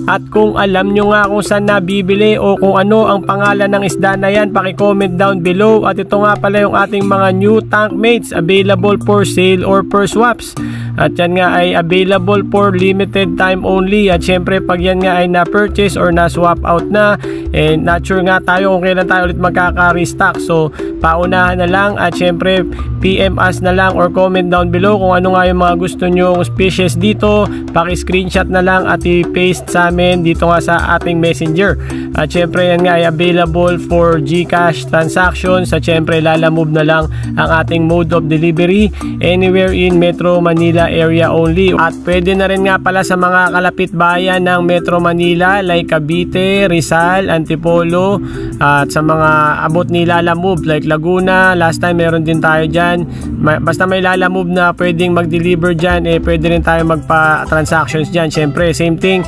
At kung alam nyo nga kung saan nabibili o kung ano ang pangalan ng isda na yan, paki-comment down below. At ito nga pala yung ating mga new tank mates available for sale or per swaps. At yan nga ay available for limited time only. At syempre pag yan nga ay na-purchase or na-swap out na, not sure nga tayo kung kailan tayo ulit magkaka-restock. So paunahan na lang at syempre PM us na lang or comment down below kung ano nga yung mga gusto nyong species dito. Paki-screenshot na lang at i-paste sa amin dito nga sa ating messenger. At syempre yan nga ay available for GCash transactions. At syempre lalamove na lang ang ating mode of delivery anywhere in Metro Manila area only. At pwede na rin nga pala sa mga kalapit bayan ng Metro Manila like Cavite, Rizal, Antipolo, at sa mga abot ni lalamove like Laguna. Last time meron din tayo dyan. Basta may lalamove na pwedeng mag-deliver dyan, pwede rin tayo magpa-transactions dyan. Syempre same thing,